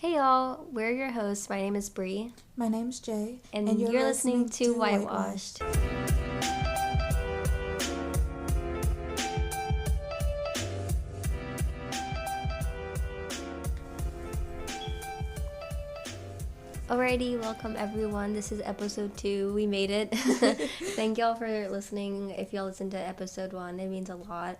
Hey y'all, we're your hosts. My name is Bree. My name's Jay. And you're listening to Whitewashed. Alrighty, welcome everyone. This is episode 2. We made it. Thank y'all for listening. If y'all listened to episode 1, it means a lot.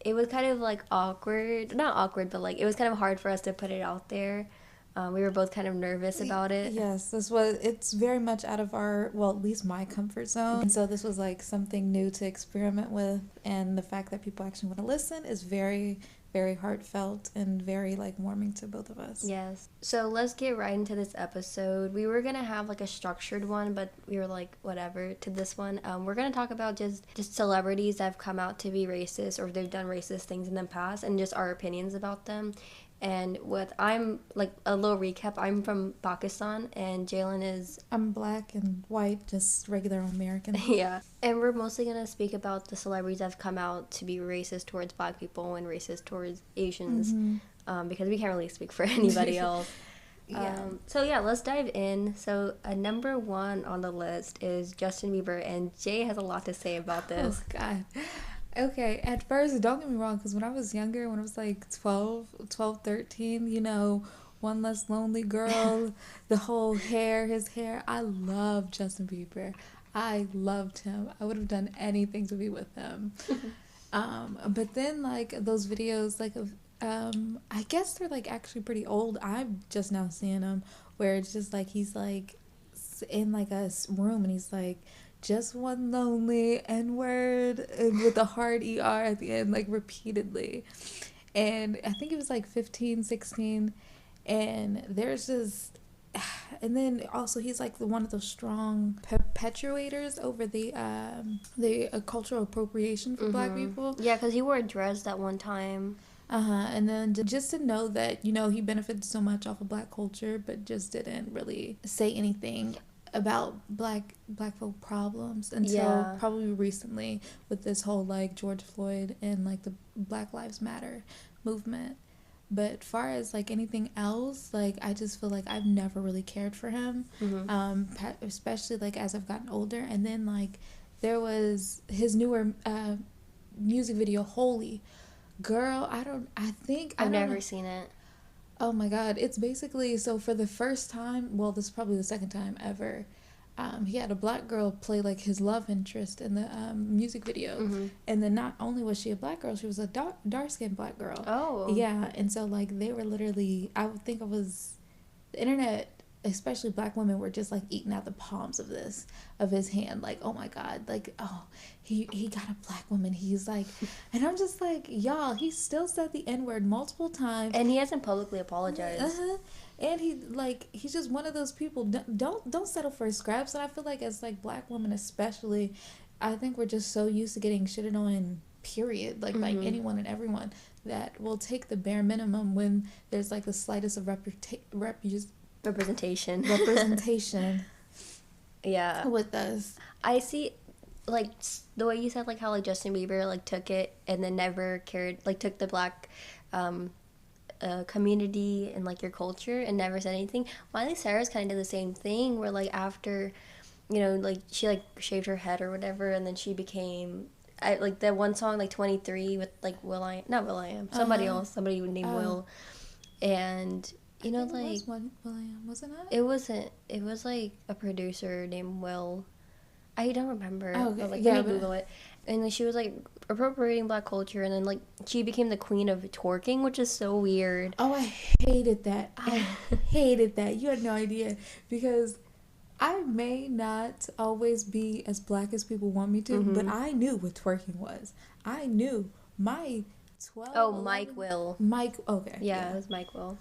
It was kind of like awkward. Not awkward, but like it was kind of hard for us to put it out there. We were both kind of nervous about it. Yes, it's very much out of our, well, at least my comfort zone. And so this was like something new to experiment with. And the fact that people actually want to listen is very, very heartfelt and very like warming to both of us. Yes. So let's get right into this episode. We were going to have like a structured one, but we were like, whatever, to this one. We're going to talk about just celebrities that have come out to be racist or they've done racist things in the past and just our opinions about them. And I'm like a little recap. I'm from Pakistan, and Jalen is. I'm black and white, just regular American. Yeah, and we're mostly gonna speak about the celebrities that have come out to be racist towards black people and racist towards Asians, because we can't really speak for anybody else. Yeah. So yeah, let's dive in. So number 1 on the list is Justin Bieber, and Jay has a lot to say about this. Oh God. Okay, at first, don't get me wrong, because when I was younger, when I was like 12, 13, you know, One Less Lonely Girl, the whole his hair, I loved Justin Bieber. I loved him. I would have done anything to be with him. But then, like, those videos, like, of, I guess they're, like, actually pretty old. I'm just now seeing them, where it's just, like, he's, like, in, like, a room, and he's, like, just one lonely N-word, and with a hard ER at the end, like, repeatedly. And I think it was like 15, 16, and there's just, and then also he's like one of those strong perpetuators over the cultural appropriation for black people. Yeah, because he wore a dress that one time. And then just to know that, you know, he benefited so much off of black culture, but just didn't really say anything about black folk problems until probably recently with this whole like George Floyd and like the Black Lives Matter movement. But far as like anything else, like I just feel like I've never really cared for him, especially like as I've gotten older. And then like there was his newer music video, Holy. Girl, I've never seen it. Oh my God, it's basically, so for the first time, well, this is probably the second time ever, he had a black girl play like his love interest in the music video. And then not only was she a black girl, she was a dark-skinned black girl. Oh. Yeah, and so like they were literally, I would think the internet, especially black women, were just like eating out the palms of his hand, like, oh my God, like, oh, he got a black woman, he's like, and I'm just like, y'all, he still said the N-word multiple times, and he hasn't publicly apologized. And he's just one of those people, don't settle for scraps. And I feel like as like black women especially, I think we're just so used to getting shitted on, period, like by anyone and everyone, that will take the bare minimum when there's like the slightest of representation yeah, with us. I see, like, the way you said, like, how, like, Justin Bieber, like, took it and then never cared, like, took the black community and, like, your culture and never said anything. Miley Cyrus kind of did the same thing, where, like, after, you know, like, she, like, shaved her head or whatever, and then she became, like, that one song, like, 23 with, like, somebody else, somebody named Will, and... You know, like... It was Will.i.am, wasn't it? It wasn't. It was, like, a producer named Will. I don't remember. Oh, okay. But, like, let me Google it. And, like, she was, like, appropriating black culture, and then, like, she became the queen of twerking, which is so weird. Oh, I hated that. I hated that. You had no idea. Because I may not always be as black as people want me to, but I knew what twerking was. I knew. My 12... Oh, Mike Will. Mike, okay. Yeah, it was Mike Will.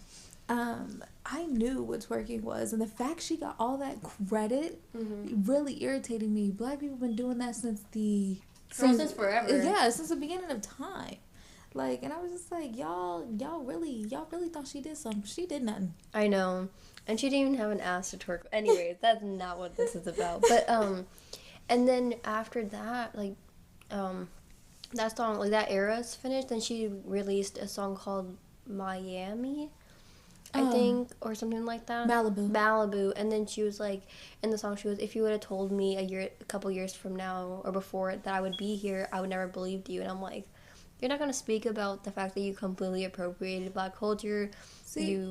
I knew what twerking was, and the fact she got all that credit really irritated me. Black people have been doing that since forever. Yeah, since the beginning of time. Like, and I was just like, y'all really thought she did something. She did nothing. I know, and she didn't even have an ass to twerk. Anyways, that's not what this is about. But and then after that, like, that song, like, that era's finished, then she released a song called Miami. think, or something like that. Malibu. And then she was like, in the song, she was, if you would have told me a couple years from now or before that I would be here, I would never believed you. And I'm like, you're not going to speak about the fact that you completely appropriated Black culture. See,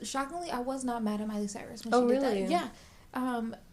shockingly, I was not mad at Miley Cyrus when she did really? that. Yeah.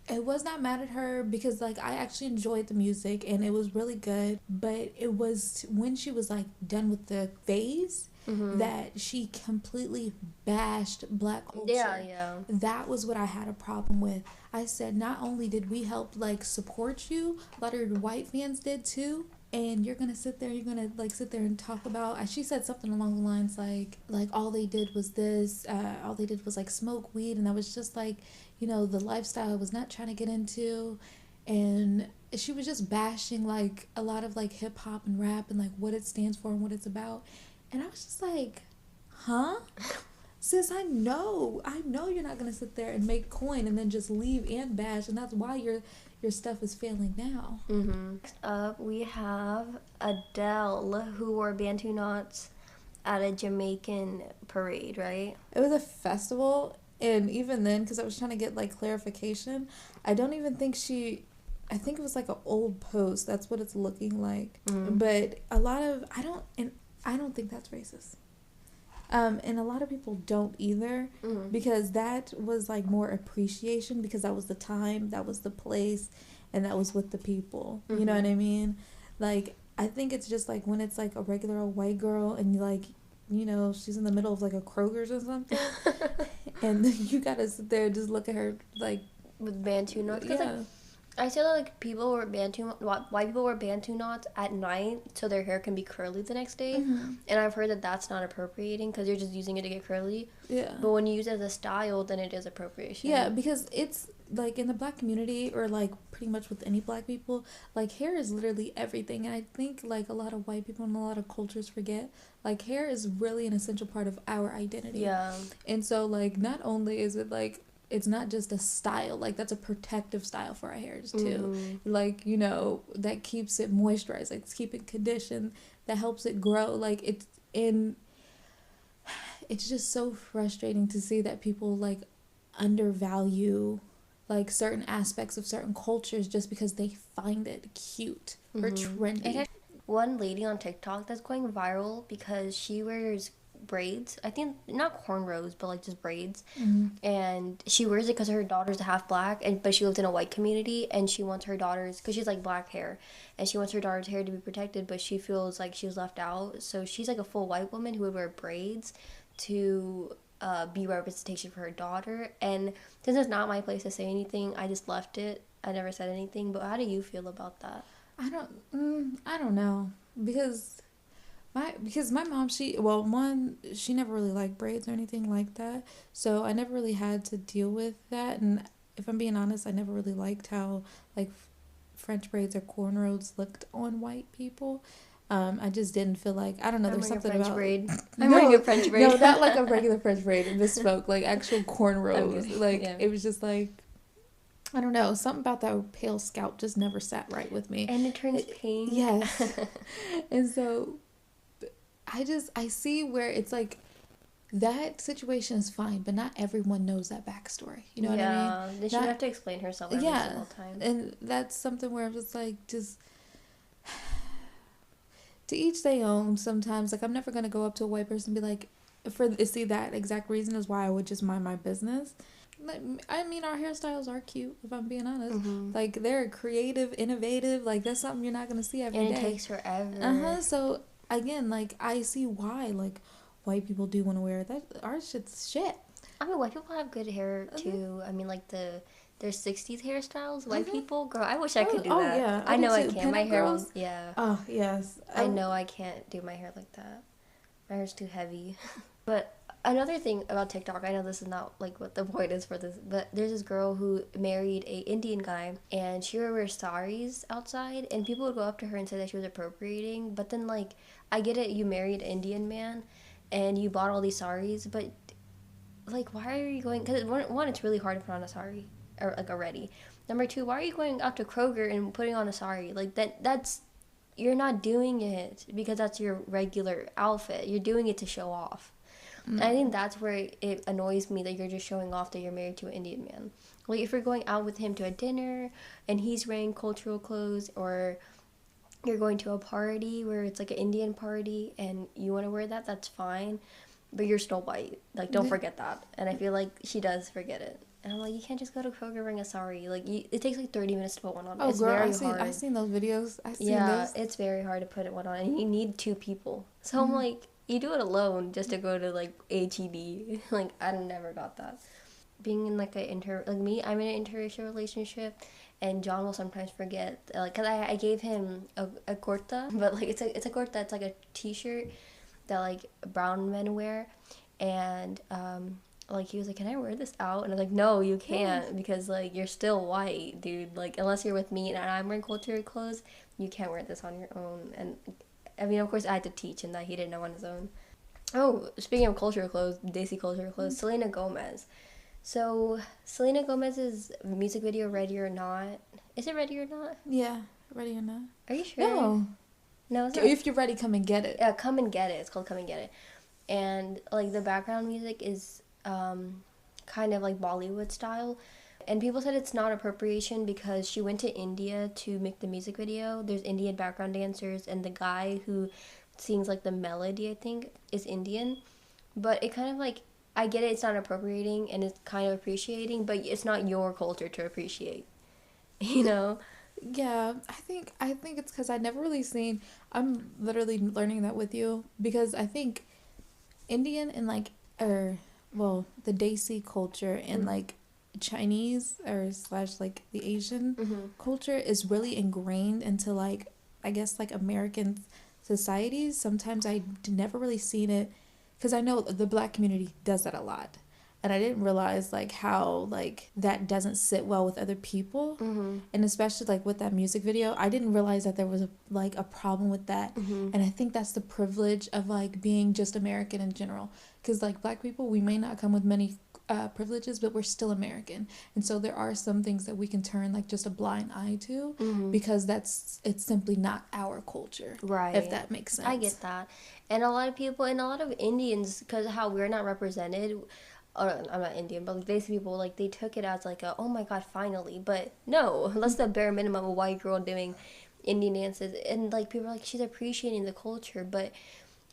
I was not mad at her because, like, I actually enjoyed the music and it was really good. But it was when she was, like, done with the phase that she completely bashed Black culture. Yeah. That was what I had a problem with. I said, not only did we help, like, support you, a lot of your white fans did too. And you're gonna sit there and talk about, she said something along the lines like all they did was this, all they did was like smoke weed, and I was just like, you know, the lifestyle I was not trying to get into. And she was just bashing like a lot of like hip hop and rap and like what it stands for and what it's about. And I was just like, huh? Sis, I know you're not gonna sit there and make coin and then just leave and bash, and that's why your stuff is failing now. Next up, we have Adele, who wore Bantu knots at a Jamaican parade, right? It was a festival, and even then, because I was trying to get like clarification, I don't even think I think it was like an old post. That's what it's looking like. But a lot of I don't think that's racist. And a lot of people don't either, because that was like more appreciation, because that was the time, that was the place, and that was with the people. You know what I mean? Like, I think it's just like when it's like a regular old white girl and like, you know, she's in the middle of like a Kroger's or something, and you gotta sit there and just look at her like with Bantu knots. Yeah. Like, I feel like white people wear Bantu knots at night so their hair can be curly the next day. And I've heard that that's not appropriating because you're just using it to get curly. Yeah. But when you use it as a style, then it is appropriation. Yeah, because it's like in the Black community, or like pretty much with any Black people, like hair is literally everything. And I think like a lot of white people and a lot of cultures forget, like hair is really an essential part of our identity. Yeah. And so like not only is it like, it's not just a style, like that's a protective style for our hairs too. Like, you know, that keeps it moisturized, like it's keeping conditioned, that helps it grow. Like it's just so frustrating to see that people like undervalue like certain aspects of certain cultures just because they find it cute or trendy. One lady on TikTok that's going viral because she wears braids. I think not cornrows, but like just braids. And she wears it because her daughter's half Black, but she lives in a white community, and she wants her daughters, because she's like Black hair, and she wants her daughter's hair to be protected, but she feels like she was left out. So she's like a full white woman who would wear braids to be representation for her daughter. And since it's not my place to say anything, I just left it. I never said anything. But how do you feel about that? I don't know, because my mom, she never really liked braids or anything like that, so I never really had to deal with that. And if I'm being honest, I never really liked how like French braids or cornrows looked on white people. I just didn't feel like, I don't know, there's something about braid. I'm wearing a French braid. No, not like a regular French braid, misspoke, like actual cornrows. Okay. Like It was just like, I don't know, something about that pale scalp just never sat right with me. And it turns pink. Yes. And so I see where it's like, that situation is fine, but not everyone knows that backstory. You know what I mean? They shouldn't have to explain herself every single time. And that's something where I'm just like, just to each their own sometimes. Like, I'm never going to go up to a white person and be like, see, that exact reason is why I would just mind my business. I mean, our hairstyles are cute, if I'm being honest. Like, they're creative, innovative. Like, that's something you're not going to see every day. And it takes forever. So, again, like, I see why, like, white people do want to wear that. Our shit's shit. I mean, white people have good hair, too. I mean, like, their 60s hairstyles, white people. Girl, I wish I could do that. Yeah. I know I can't. My hair girls? Yeah. Oh, yes. I know I can't do my hair like that. My hair's too heavy. But another thing about TikTok, I know this is not like what the point is for this, but there's this girl who married a Indian guy, and she would wear saris outside, and people would go up to her and say that she was appropriating. But then, like, I get it, you married an Indian man and you bought all these saris, but like, why are you going? Because one, it's really hard to put on a sari, or like already. Number two, why are you going out to Kroger and putting on a sari? Like, that's you're not doing it because that's your regular outfit. You're doing it to show off. And I think that's where it annoys me that you're just showing off that you're married to an Indian man. Like, if you're going out with him to a dinner and he's wearing cultural clothes, or you're going to a party where it's like an Indian party and you want to wear that, that's fine. But you're still white. Like, don't forget that. And I feel like she does forget it. And I'm like, you can't just go to Kroger and bring a sari. Like, it takes like 30 minutes to put one on. Oh, It's girl, very hard. I've seen those videos. Yeah, it's very hard to put one on. And you need two people. So I'm like, you do it alone just to go to like HEB. Like, I never got that. Being in like I'm in an interracial relationship, and John will sometimes forget, like, cause I gave him a kurta, but like it's a kurta, it's like a t-shirt that like brown men wear, and like he was like, can I wear this out? And I was like, no, you can't, because like you're still white, dude. Like, unless you're with me and I'm wearing culture clothes, you can't wear this on your own. And I mean, of course, I had to teach him that he didn't know on his own. Oh, speaking of culture clothes, Desi culture clothes, Selena Gomez. So, Selena Gomez's music video, Ready or Not. Is it Ready or Not? Yeah, Ready or Not. Are you sure? No. No, it's not. If you're ready, come and get it. Yeah, Come and Get It. It's called Come and Get It. And, like, the background music is kind of like Bollywood style. And people said it's not appropriation because she went to India to make the music video. There's Indian background dancers, and the guy who sings, like, the melody, I think, is Indian. But it kind of, like, I get it, it's not appropriating and it's kind of appreciating, but it's not your culture to appreciate, you know? Yeah, I think it's because I never really seen. I'm literally learning that with you, because I think Indian and like the Desi culture and like Chinese or slash like the Asian culture is really ingrained into like, I guess, like American societies. Sometimes I never really seen it, because I know the Black community does that a lot, and I didn't realize like how like that doesn't sit well with other people, and especially like with that music video, I didn't realize that there was a problem with that, and I think that's the privilege of like being just American in general, because like Black people, we may not come with many privileges, but we're still American, and so there are some things that we can turn like just a blind eye to, because it's simply not our culture, right? If that makes sense. I get that. And a lot of people, and a lot of Indians, because how we're not represented, or I'm not Indian, but like Desi people, like, they took it as like a, oh my god, finally. But no, that's the bare minimum of a white girl doing Indian dances. And like, people are like, she's appreciating the culture, but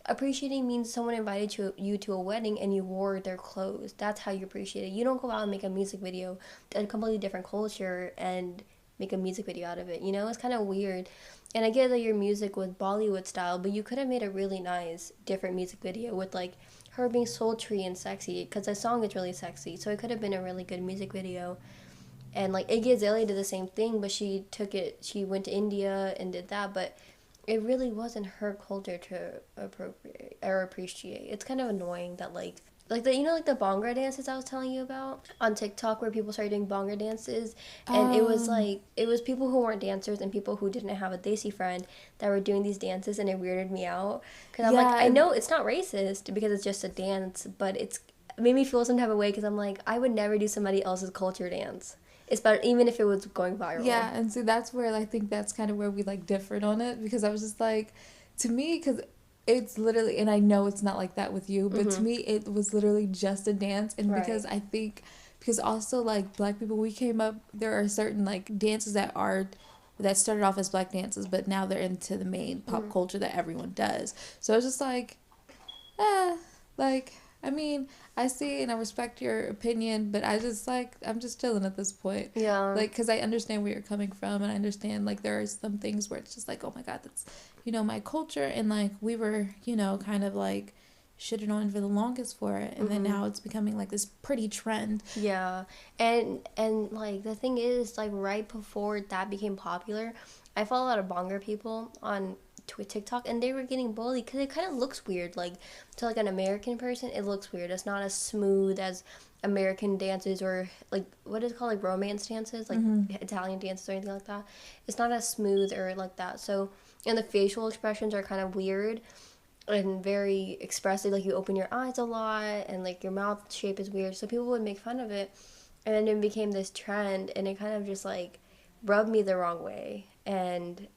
appreciating means someone invited you to a wedding and you wore their clothes. That's how you appreciate it. You don't go out and make a music video to a completely different culture and make a music video out of it, you know? It's kind of weird. And I get that your music was Bollywood style, but you could have made a really nice different music video with like her being sultry and sexy, because the song is really sexy, so it could have been a really good music video. And like Iggy Azalea did the same thing, but she went to India and did that, but it really wasn't her culture to appropriate or appreciate. It's kind of annoying that like the, you know, like the Bhangra dances I was telling you about on TikTok, where people started doing Bhangra dances, and it was people who weren't dancers and people who didn't have a Desi friend that were doing these dances, and it weirded me out, because I'm like, I know it's not racist because it's just a dance, but it made me feel some type of way, because I'm like, I would never do somebody else's culture dance. It's better, even if it was going viral. Yeah, and see, that's where I think that's kind of where we like differed on it, because I was just like, to me, because it's literally, and I know it's not like that with you, but to me it was literally just a dance, and because I think, because also like Black people, we came up, there are certain like dances that started off as Black dances, but now they're into the main pop culture that everyone does. So it's just like, like, I mean, I see and I respect your opinion, but I just like, I'm just chilling at this point. Yeah. Like, because I understand where you're coming from, and I understand like there are some things where it's just like, oh my God, that's, you know, my culture, and like we were, you know, kind of like shitting on for the longest for it, and then now it's becoming like this pretty trend. Yeah. And like the thing is, like, right before that became popular, I follow a lot of Bhangra people on TikTok, and they were getting bullied because it kind of looks weird. Like, to like an American person, it looks weird. It's not as smooth as American dances, or like what is it called, like romance dances, like Italian dances or anything like that. It's not as smooth or like that. So, and the facial expressions are kind of weird and very expressive. Like, you open your eyes a lot, and like your mouth shape is weird. So people would make fun of it, and then it became this trend, and it kind of just like rubbed me the wrong way. And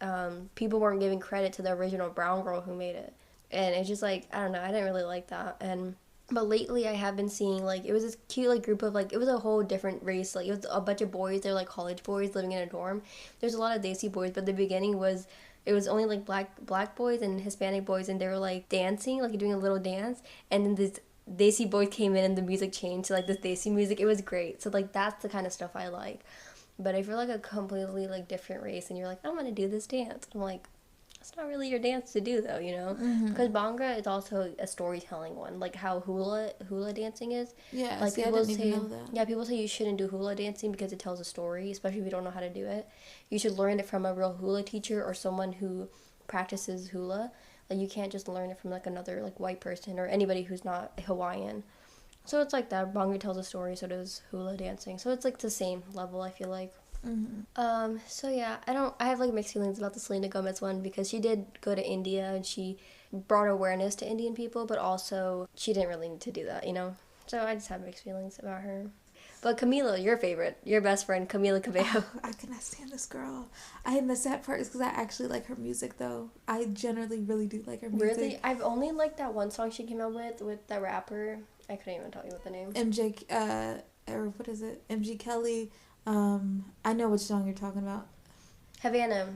people weren't giving credit to the original brown girl who made it, and it's just like, I don't know, I didn't really like that. And But lately, I have been seeing like it was this cute like group of like it was a whole different race. Like it was a bunch of boys. They're like college boys living in a dorm. There's a lot of Desi boys, but the beginning was it was only like black boys and Hispanic boys, and they were like dancing, like doing a little dance. And then this Desi boy came in, and the music changed to like this Desi music. It was great. So like that's the kind of stuff I like. But if you're like a completely like different race, and you're like I'm gonna do this dance, I'm like it's not really your dance to do though, you know, because Bhangra is also a storytelling one, like how hula dancing is. Yeah, Like see, I people didn't even say, know that. yeah, people say you shouldn't do hula dancing because it tells a story, especially if you don't know how to do it. You should learn it from a real hula teacher or someone who practices hula. Like you can't just learn it from like another like white person or anybody who's not Hawaiian. So it's like that. Bhangra tells a story, so does hula dancing. So it's like the same level, I feel like. So yeah, I have like mixed feelings about the Selena Gomez one because she did go to India and she brought awareness to Indian people, but also she didn't really need to do that, you know? So I just have mixed feelings about her. But Camila, your favorite, your best friend, Camila Cabello. I cannot stand this girl. And the sad part is because I actually like her music, though. I generally really do like her music. Really? I've only liked that one song she came out with the rapper. I couldn't even tell you what the name. Or what is it? MG Kelly. I know which song you're talking about. Havana.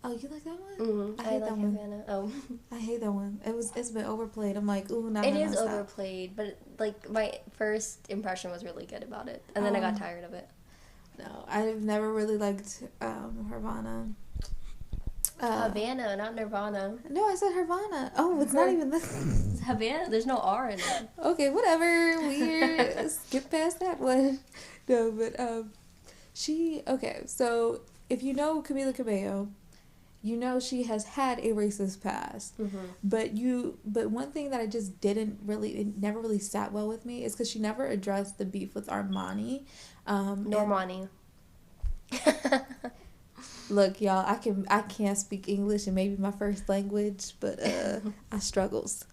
Oh, you like that one? Mm-hmm. I hate like that one. Havana. Oh. I hate that one. It's been overplayed. I'm like, ooh, no, It no, is stop. overplayed, but like my first impression was really good about it, and then I got tired of it. No, I've never really liked Nirvana. Havana, not Nirvana. No, I said Nirvana. Oh, it's not even this. It's Havana. There's no R in it. Okay, whatever. Weird. Skip past that one. No, but okay. So if you know Camila Cabello, you know she has had a racist past. But one thing that I just it never really sat well with me is because she never addressed the beef with Armani. Normani. Look, y'all, I can't speak English and maybe my first language, but I struggles.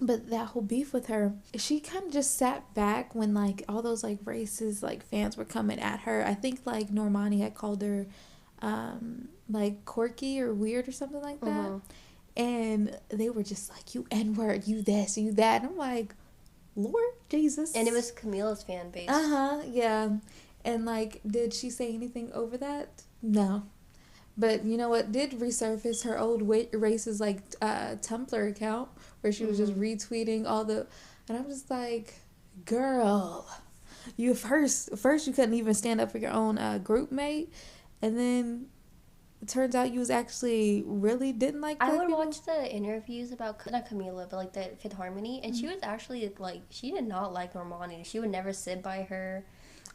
But that whole beef with her, she kind of just sat back when like all those like racist like fans were coming at her. I think like Normani had called her like quirky or weird or something like that. And they were just like, you N-word, you this, you that. And I'm like, Lord Jesus. And it was Camila's fan base. Yeah. And like, did she say anything over that? No. But you know what did resurface? Her old racist like Tumblr account where she was just retweeting all the, and I'm just like, girl, you first you couldn't even stand up for your own group mate, and then it turns out you was actually really didn't like. I would watch the interviews about not Camila, but like the Fifth Harmony, and she was actually like she did not like Normani. She would never sit by her.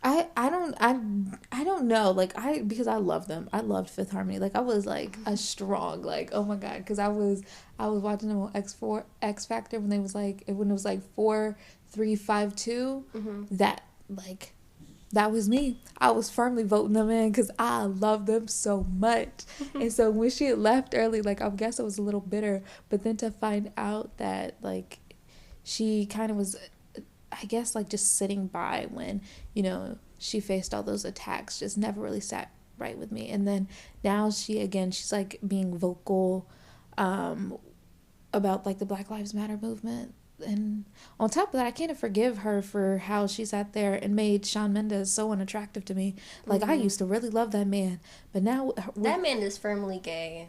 I don't know, like because I love them. I loved Fifth Harmony. Like I was like a strong like, oh my god, because I was watching them on X Factor when it was like 4, 3, 5, 2. That like that was me. I was firmly voting them in because I love them so much. And so when she had left early, like I guess I was a little bitter, but then to find out that like she kind of was, I guess, like just sitting by when, you know, she faced all those attacks just never really sat right with me. And then now she's like being vocal about like the Black Lives Matter movement. And on top of that, I can't forgive her for how she sat there and made Shawn Mendes so unattractive to me. Like I used to really love that man, but now that man is firmly gay.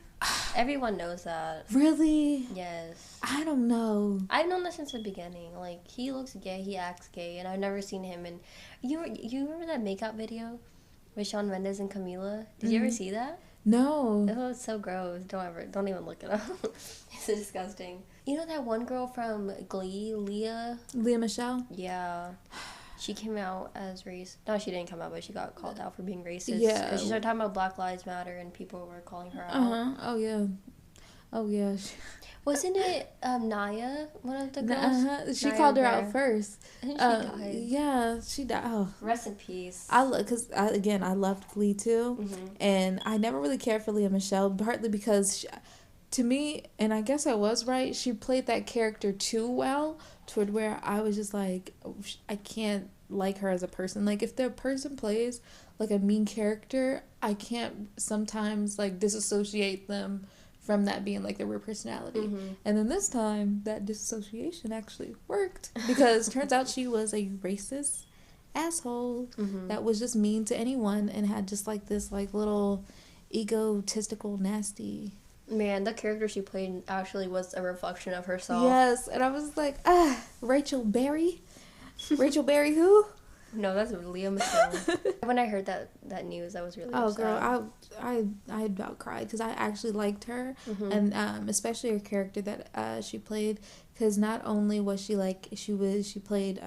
Everyone knows that. Really? Yes. I don't know. I've known this since the beginning. Like he looks gay, he acts gay, and I've never seen him. And you remember that makeup video with Shawn Mendes and Camila? Did you ever see that? No. Oh, it's so gross. Don't even look it up. It's disgusting. You know that one girl from Glee, Lea Michele? Yeah. She came out as race. No, she didn't come out, but she got called out for being racist. Yeah. Because she started talking about Black Lives Matter and people were calling her out. Oh, yeah. Oh, yeah. Wasn't it Naya, one of the girls? She called her out first. And she died. Yeah, she died. Oh. Rest in peace. I loved Glee too, and I never really cared for Lea Michele, partly because to me, and I guess I was right, she played that character too well, toward where I was just like, I can't like her as a person. Like if the person plays like a mean character, I can't sometimes like disassociate them from that being like their real personality. And then this time that disassociation actually worked, because turns out she was a racist asshole that was just mean to anyone and had just like this like little egotistical nasty. Man, the character she played actually was a reflection of herself. Yes, and I was like, Rachel Berry? Rachel Berry who? No, that's Leah Michelle. When I heard that news, I was really upset. Girl, I about cried because I actually liked her, and especially her character that she played, because not only was she like she played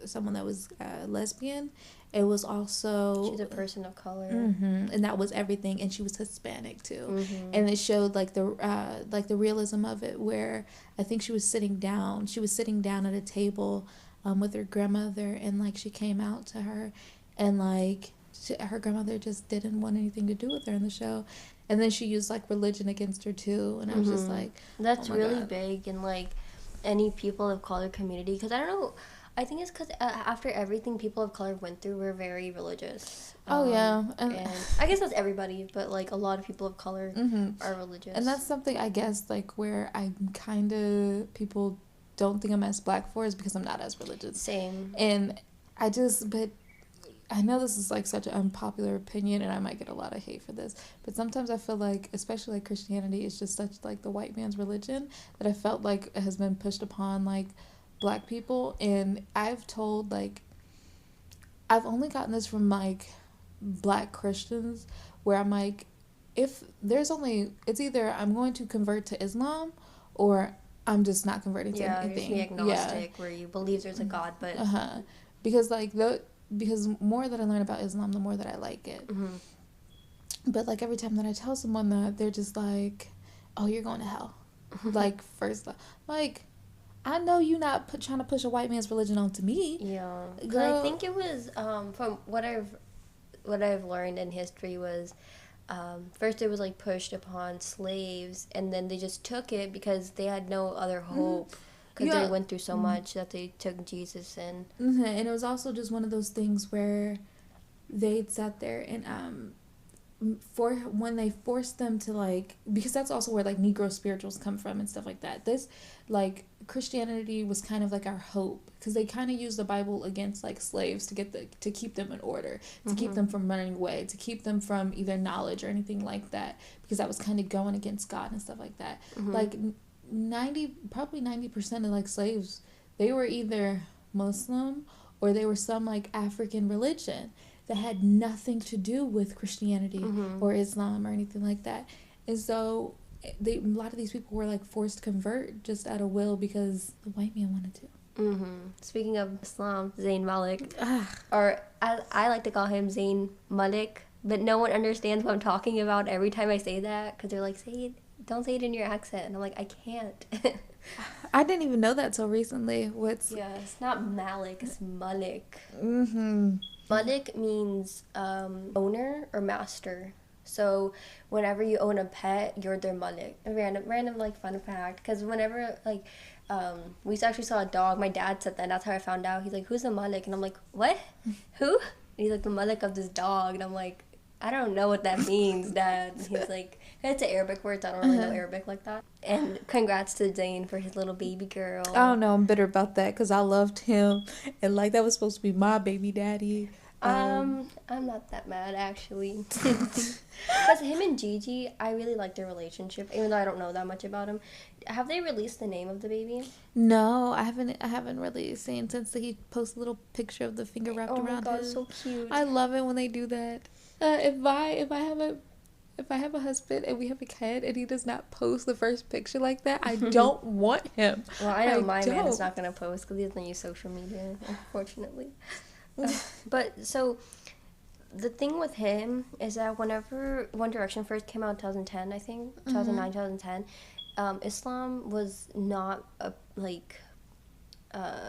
someone that was lesbian, it was also she's a person of color, and that was everything, and she was Hispanic too, and it showed like the realism of it, where I think she was sitting down at a table with her grandmother, and like she came out to her, and like her grandmother just didn't want anything to do with her in the show, and then she used like religion against her too, and I was just like, that's really big in like any people of color community, because I don't know, I think it's because after everything people of color went through, we're very religious. And I guess that's everybody, but like a lot of people of color are religious, and that's something I guess like where I kind of people don't think I'm as black for is because I'm not as religious. Same. And but I know this is like such an unpopular opinion, and I might get a lot of hate for this, but sometimes I feel like, especially like Christianity, is just such like the white man's religion that I felt like has been pushed upon like black people. And I've only gotten this from like black Christians, where I'm like, if there's it's either I'm going to convert to Islam or I'm just not converting to anything. Yeah, agnostic, where you believe there's a God, but because like because more that I learn about Islam, the more that I like it. But like every time that I tell someone that, they're just like, "Oh, you're going to hell." Like first, like I know you not trying to push a white man's religion onto me. Yeah, girl. I think it was from what I've learned in history was. First it was like pushed upon slaves, and then they just took it because they had no other hope, because they went through so much that they took Jesus in. And it was also just one of those things where they sat there and when they forced them to like, because that's also where like Negro spirituals come from and stuff like that. This like Christianity was kind of like our hope, because they kind of used the Bible against like slaves to keep them in order, to keep them from running away, to keep them from either knowledge or anything like that, because that was kind of going against God and stuff like that. Like 90% of like slaves, they were either Muslim or they were some like African religion that had nothing to do with Christianity or Islam or anything like that. And so a lot of these people were like forced to convert just out of will because the white man wanted to. Speaking of Islam, Zayn Malik, or as I like to call him, Zayn Malik, but no one understands what I'm talking about every time I say that, because they're like, don't say it in your accent, and I'm like, I can't. I didn't even know that till recently. Yeah, it's not Malik, it's Malik. Malik means owner or master. So whenever you own a pet, you're their Malik. A random like fun fact, because whenever like we actually saw a dog, my dad said that, and that's how I found out. He's like, who's the Malik? And I'm like, what? Who? And he's like, the Malik of this dog. And I'm like, I don't know what that means, Dad. And he's like, it's an Arabic word, so I don't really know Arabic like that. And congrats to Zayn for his little baby girl. I don't know, I'm bitter about that because I loved him, and like that was supposed to be my baby daddy. I'm not that mad, actually. Because him and Gigi, I really like their relationship, even though I don't know that much about him. Have they released the name of the baby? No, I haven't really seen, since he posted a little picture of the finger wrapped around him. Oh my God, so cute. I love it when they do that. If I have a husband and we have a kid and he does not post the first picture like that, I don't want him. Well, I know my man is not going to post because he doesn't use social media, unfortunately. But so the thing with him is that whenever One Direction first came out in 2010, I think 2009, 2010, Islam was not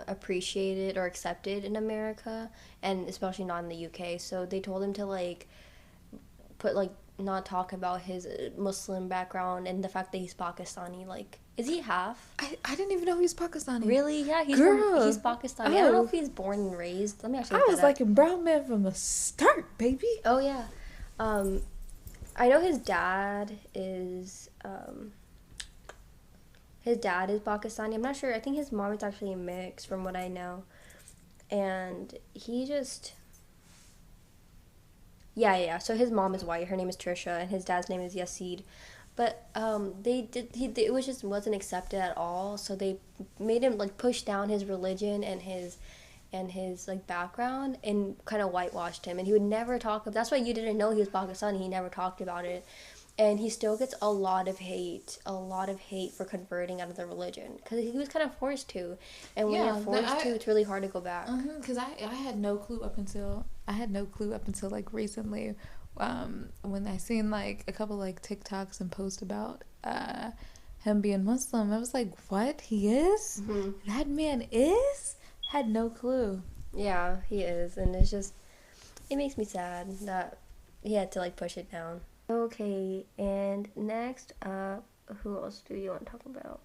appreciated or accepted in America, and especially not in the UK. So they told him to not talk about his Muslim background and the fact that he's Pakistani. Like, is he half? I didn't even know he was Pakistani. Really? Yeah, he's Pakistani. I don't know if he's born and raised. Let me actually. I was like a brown man from the start, baby. Oh yeah. I know his dad is Pakistani. I'm not sure. I think his mom is actually a mix, from what I know. And he just, yeah. So his mom is white. Her name is Trisha, and his dad's name is Yasid. But it was just wasn't accepted at all. So they made him like push down his religion and his like background and kind of whitewashed him. And he would never talk. That's why you didn't know he was Pakistani. He never talked about it. And he still gets a lot of hate for converting out of the religion because he was kind of forced to, and when you're forced to, it's really hard to go back. Because I had no clue up until like recently, when I seen like a couple like TikToks and posts about him being Muslim. I was like, what? He is? Mm-hmm. That man is? Had no clue. Yeah, he is, and it makes me sad that he had to like push it down. Okay, and next up, who else do you want to talk about?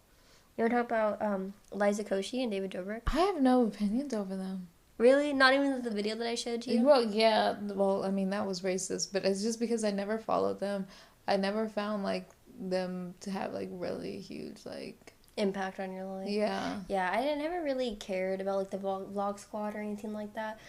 You want to talk about Liza, Koshy, and David Dobrik? I have no opinions over them. Really? Not even the video that I showed you? Well, yeah. Well, I mean, that was racist, but it's just because I never followed them. I never found, like, them to have, like, really huge, like... impact on your life. Yeah. Yeah, I never really cared about, like, the vlog squad or anything like that.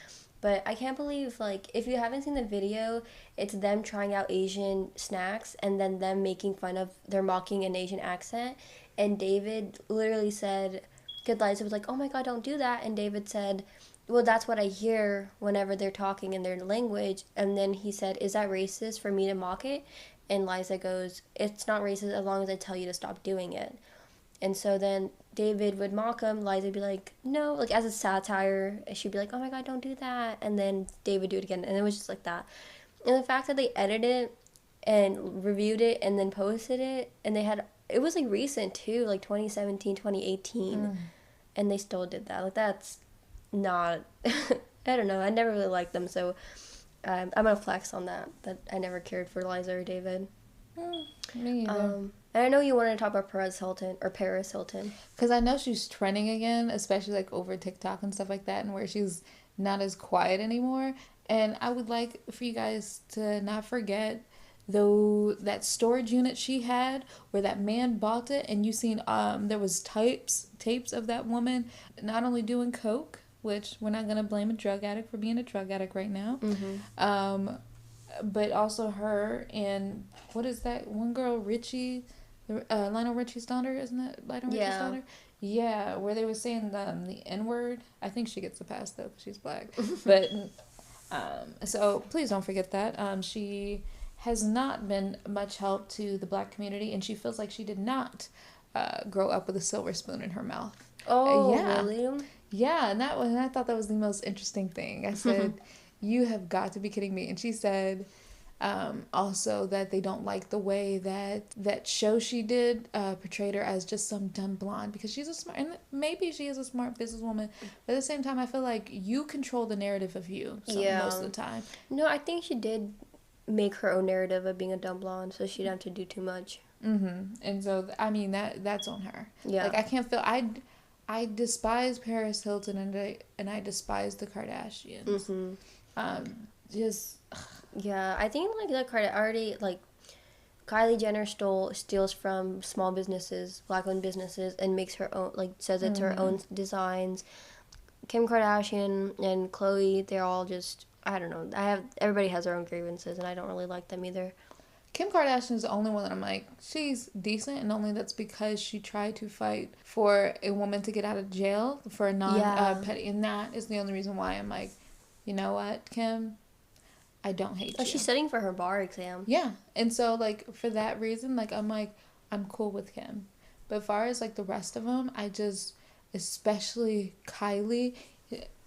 But I can't believe, like, if you haven't seen the video, it's them trying out Asian snacks and then them making fun of, they're mocking an Asian accent. And David literally said, because Liza was like, oh my God, don't do that. And David said, well, that's what I hear whenever they're talking in their language. And then he said, is that racist for me to mock it? And Liza goes, it's not racist as long as I tell you to stop doing it. And so then David would mock him. Liza would be like, no, like as a satire. She'd be like, oh my God, don't do that. And then David would do it again. And it was just like that. And the fact that they edited it and reviewed it and then posted it, and it was like recent too, like 2017, 2018. And they still did that. Like that's not, I don't know. I never really liked them. So I'm going to flex on that I never cared for Liza or David. Me either. And I know you wanted to talk about Paris Hilton. Because I know she's trending again, especially like over TikTok and stuff like that, and where she's not as quiet anymore. And I would like for you guys to not forget though that storage unit she had where that man bought it, and you seen there was tapes of that woman not only doing coke, which we're not gonna blame a drug addict for being a drug addict right now. But also her and what is that one girl, Richie, Lionel Richie's daughter, isn't that Lionel Richie's daughter? Yeah, where they were saying the N-word. I think she gets the pass though because she's black. But so please don't forget that. She has not been much help to the black community, and she feels like she did not grow up with a silver spoon in her mouth. Oh, yeah. Really? Yeah, and I thought that was the most interesting thing. I said, you have got to be kidding me. And she said also that they don't like the way that show she did portrayed her as just some dumb blonde, because she's a smart, and maybe she is a smart businesswoman, but at the same time I feel like you control the narrative of you most of the time. No, I think she did make her own narrative of being a dumb blonde, so she didn't have to do too much. And so I mean that's on her. Yeah, like I can't feel I despise Paris Hilton and I despise the Kardashians. Yeah, I think like Kylie Jenner steals from small businesses, black-owned businesses, and makes her own, like says it's her own designs. Kim Kardashian and Khloe, they're all just, I don't know. Everybody has their own grievances, and I don't really like them either. Kim Kardashian is the only one that I'm like, she's decent, and only that's because she tried to fight for a woman to get out of jail for a petty, and that is the only reason why I'm like, you know what, Kim, I don't hate you. She's studying for her bar exam. Yeah, and so like for that reason, like I'm cool with Kim, but as far as like the rest of them, I just, especially Kylie,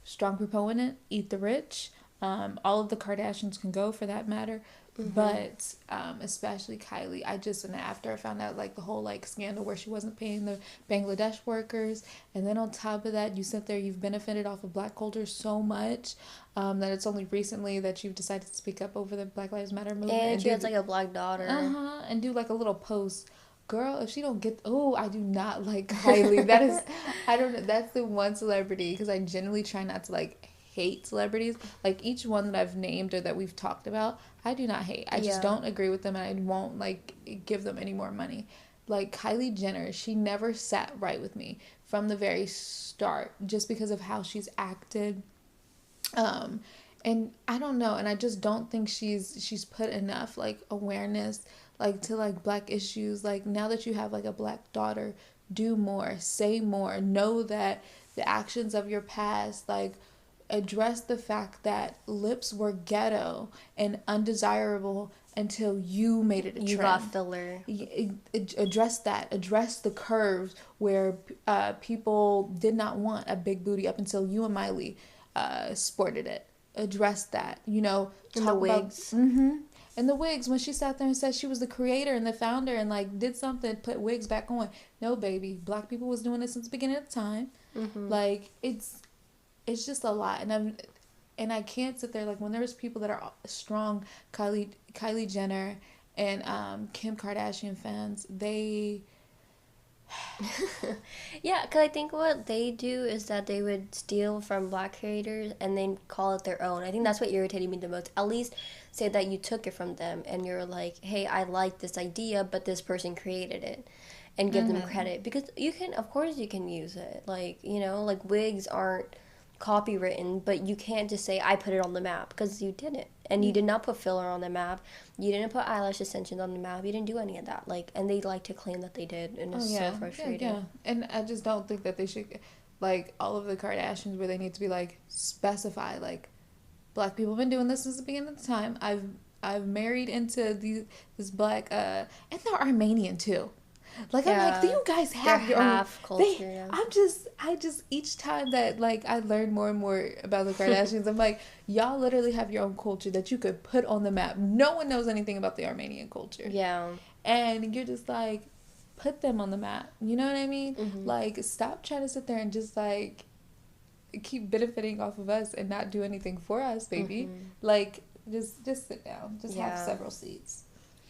strong proponent, eat the rich. All of the Kardashians can go for that matter. But especially Kylie, and after I found out like the whole like scandal where she wasn't paying the Bangladesh workers, and then on top of that you sit there, you've benefited off of black culture so much that it's only recently that you've decided to speak up over the Black Lives Matter movement, and she has like a black daughter, and do like a little post. Girl, if she don't get, I do not like Kylie. That is, I don't know, that's the one celebrity, because I generally try not to like hate celebrities. Like, each one that I've named or that we've talked about, I do not hate. I just don't agree with them, and I won't, like, give them any more money. Like, Kylie Jenner, she never sat right with me from the very start just because of how she's acted. And I don't know, and I just don't think she's put enough, like, awareness, like, to, like, Black issues. Like, now that you have, like, a Black daughter, do more, say more, know that the actions of your past, like, address the fact that lips were ghetto and undesirable until you made it a trend. You got filler. Address that. Address the curves where people did not want a big booty up until you and Miley sported it. Address that. You know, and the wigs. And the wigs, when she sat there and said she was the creator and the founder and, like, did something, put wigs back on. No, baby. Black people was doing this since the beginning of time. Like, it's just a lot. And I can't sit there, like, when there's people that are strong, Kylie Jenner and Kim Kardashian fans, they... Yeah, because I think what they do is that they would steal from Black creators and then call it their own. I think that's what irritated me the most. At least say that you took it from them and you're like, hey, I like this idea, but this person created it. And give them credit. Because you can, of course you can use it. Like, you know, like, wigs aren't copywritten, but you can't just say I put it on the map, because you didn't. And you did not put filler on the map. You didn't put eyelash extensions on the map. You didn't do any of that. Like, and they like to claim that they did, and it's so frustrating. Yeah. And I just don't think that they should, like, all of the Kardashians, where they need to be, like, specify, like, Black people have been doing this since the beginning of the time. I've married into this Black and they're Armenian too. Like, I'm like, do you guys have your own culture? I just each time that, like, I learn more and more about the Kardashians, I'm like, y'all literally have your own culture that you could put on the map. No one knows anything about the Armenian culture. Yeah. And you're just like, put them on the map. You know what I mean? Like, stop trying to sit there and just, like, keep benefiting off of us and not do anything for us, baby. Like, just sit down. Just have several seats.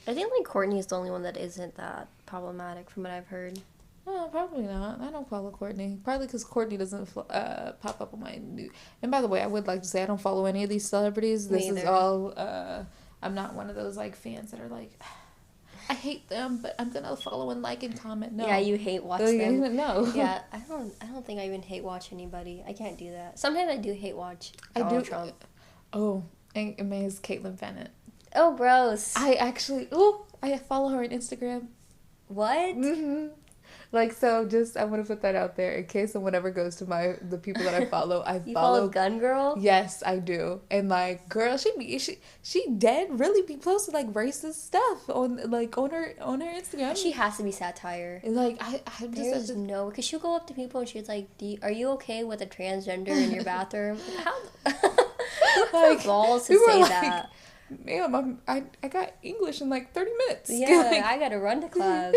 I think, like, Kourtney is the only one that isn't that problematic from what I've heard. Oh, probably not. I don't follow Kourtney. Probably because Kourtney doesn't pop up on my new... And by the way, I would like to say I don't follow any of these celebrities. This is all... I'm not one of those, like, fans that are like, I hate them, but I'm gonna follow and like and comment. No. Yeah, you hate watch them. No. Yeah, I don't think I even hate watch anybody. I can't do that. Sometimes I do hate watch Donald Trump. Oh, and May's Caitlyn Bennett. Oh, gross. I follow her on Instagram. What? Like, so just, I want to put that out there in case someone ever goes to the people that I follow. You follow Gun Girl? Yes, I do. And, like, girl, she dead really be posting, like, racist stuff on her Instagram. She has to be satire. Like, I'm just... no, because she'll go up to people and she's like, are you okay with a transgender in your bathroom? How? Like, balls to say that. Ma'am, I got English in, like, 30 minutes. Yeah, like, I gotta run to class.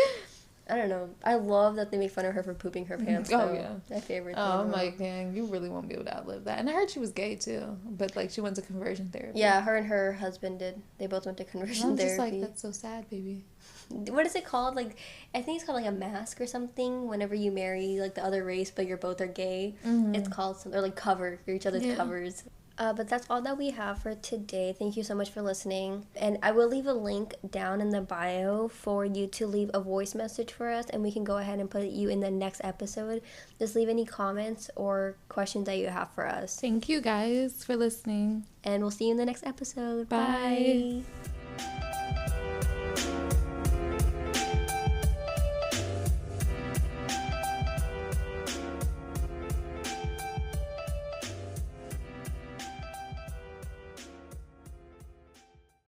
I don't know. I love that they make fun of her for pooping her pants, though. Oh, yeah. My favorite thing. Oh, I'm like, dang, you really won't be able to outlive that. And I heard she was gay, too. But, like, she went to conversion therapy. Yeah, her and her husband did. They both went to conversion therapy. I'm just like, that's so sad, baby. What is it called? Like, I think it's called, like, a mask or something. Whenever you marry, like, the other race, but you're both are gay. It's called something. Or, like, cover. You're each other's covers. But that's all that we have for today. Thank you so much for listening. And I will leave a link down in the bio for you to leave a voice message for us, and we can go ahead and put you in the next episode. Just leave any comments or questions that you have for us. Thank you guys for listening. And we'll see you in the next episode. Bye. Bye.